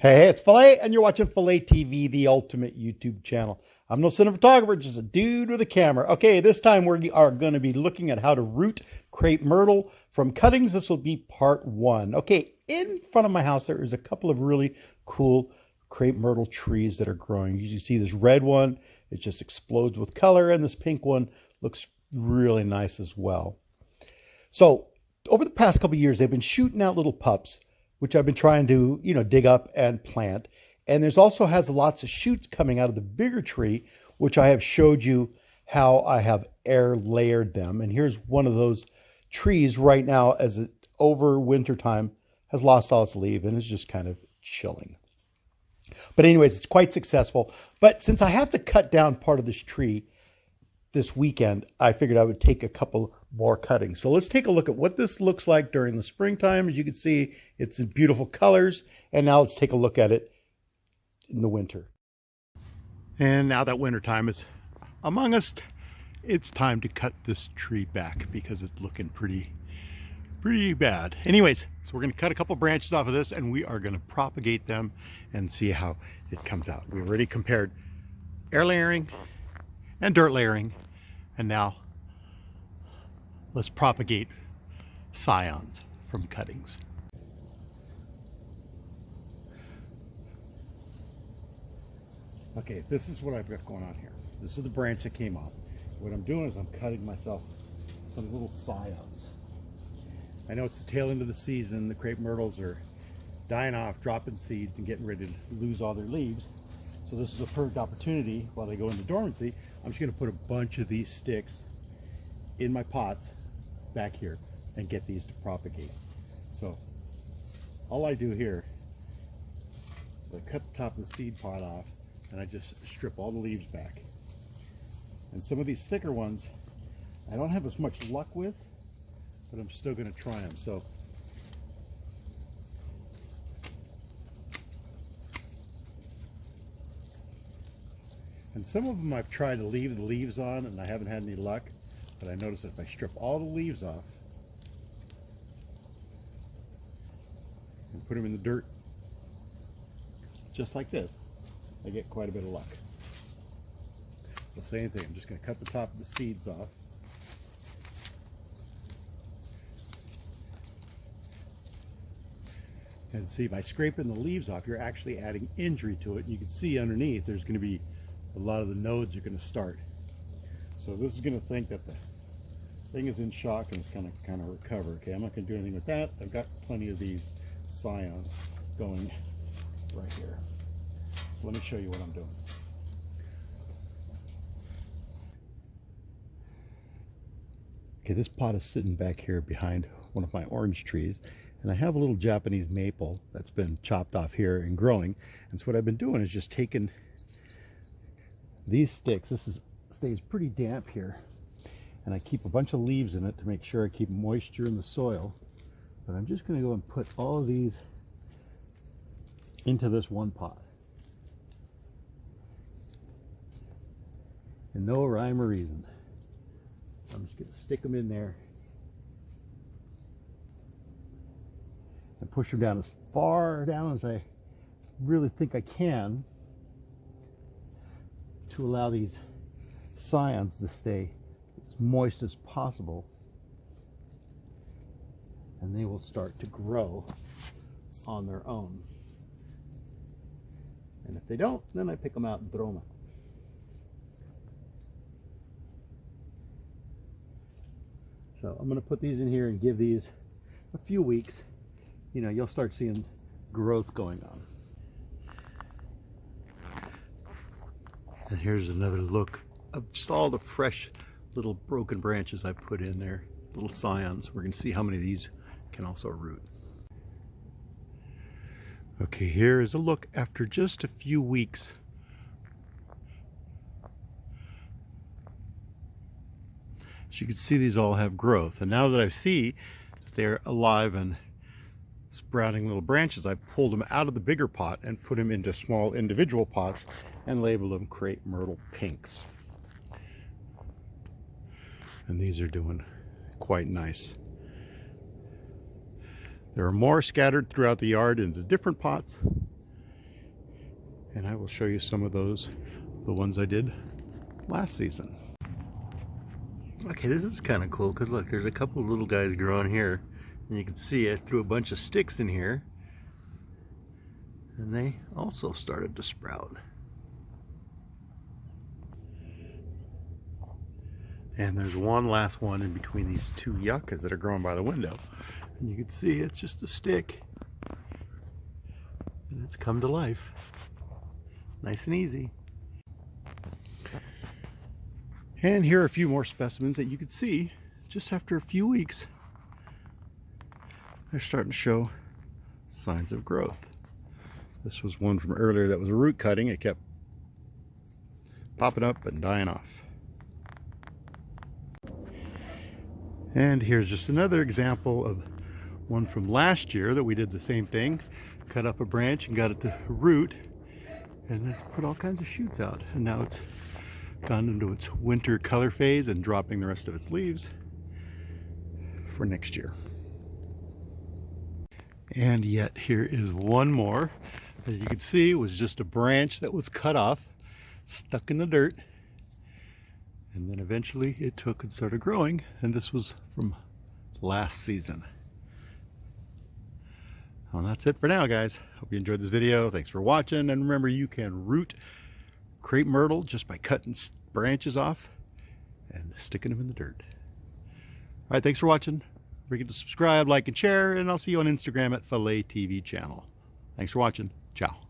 Hey, it's Filet, and you're watching Filet TV, the ultimate YouTube channel. I'm no cinematographer, just a dude with a camera. Okay, this time we are going to be looking at how to root crepe myrtle from cuttings. This will be part one. Okay, in front of my house, there is a couple of really cool crepe myrtle trees that are growing. You see this red one, it just explodes with color, and this pink one looks really nice as well. So over the past couple of years, they've been shooting out little pups, which I've been trying to, dig up and plant. And there's also has lots of shoots coming out of the bigger tree, which I have showed you how I have air layered them. And here's one of those trees right now as it over winter time has lost all its leaves and is just kind of chilling. But anyways, it's quite successful. But since I have to cut down part of this tree this weekend, I figured I would take a couple more cuttings. So let's take a look at what this looks like during the springtime. As you can see, it's in beautiful colors. And now let's take a look at it in the winter. And now that winter time is among us, it's time to cut this tree back because it's looking pretty bad. Anyways, so we're going to cut a couple branches off of this and we are going to propagate them and see how it comes out. We already compared air layering and dirt layering, and now let's propagate scions from cuttings. Okay, this is what I've got going on here. This is the branch that came off. What I'm doing is I'm cutting myself some little scions. I know it's the tail end of the season. The crepe myrtles are dying off, dropping seeds, and getting ready to lose all their leaves. So this is a perfect opportunity while they go into dormancy. I'm just going to put a bunch of these sticks in my pots back here and get these to propagate. So all I do here is I cut the top of the seed pod off and I just strip all the leaves back. And some of these thicker ones I don't have as much luck with, but I'm still going to try them. So and some of them I've tried to leave the leaves on and I haven't had any luck, but I noticed that if I strip all the leaves off and put them in the dirt just like this, I get quite a bit of luck. The same thing, I'm just going to cut the top of the seeds off. And see, by scraping the leaves off, you're actually adding injury to it. You can see underneath there's going to be a lot of the nodes are going to start. So this is going to think that the thing is in shock and it's going to kind of recover. Okay, I'm not going to do anything with that. I've got plenty of these scions going right here. So let me show you what I'm doing. Okay, this pot is sitting back here behind one of my orange trees, and I have a little Japanese maple that's been chopped off here and growing. And so what I've been doing is just taking these sticks. Stays pretty damp here, and I keep a bunch of leaves in it to make sure I keep moisture in the soil. But I'm just going to go and put all of these into this one pot. And no rhyme or reason. I'm just going to stick them in there and push them down as far down as I really think I can to allow these scions to stay as moist as possible, and they will start to grow on their own. And if they don't, then I pick them out and throw them out. So I'm going to put these in here and give these a few weeks. You'll start seeing growth going on. And here's another look of just all the fresh little broken branches I put in there, little scions. We're going to see how many of these can also root. Okay, here is a look after just a few weeks. As you can see, these all have growth. And now that I see that they're alive and sprouting little branches, I pulled them out of the bigger pot and put them into small individual pots and labeled them Crepe Myrtle Pinks. And these are doing quite nice. There are more scattered throughout the yard into different pots, And I will show you some of those, the ones I did last season. Okay, this is kind of cool because look, there's a couple of little guys growing here, and you can see I threw a bunch of sticks in here, and they also started to sprout. And there's one last one in between these two yuccas that are growing by the window, and you can see it's just a stick, and it's come to life, nice and easy. And here are a few more specimens that you can see just after a few weeks. They're starting to show signs of growth. This was one from earlier that was a root cutting. It kept popping up and dying off. And here's just another example of one from last year that we did the same thing. Cut up a branch and got it to root and then put all kinds of shoots out. And now it's gone into its winter color phase and dropping the rest of its leaves for next year. And yet here is one more. As you can see, it was just a branch that was cut off, stuck in the dirt, and then eventually it took and started growing, and this was from last season. Well, that's it for now, guys. Hope you enjoyed this video. Thanks for watching, and remember, you can root crepe myrtle just by cutting branches off and sticking them in the dirt. All right, thanks for watching. Don't forget to subscribe, like, and share, and I'll see you on Instagram at PHILA TV channel. Thanks for watching. Ciao.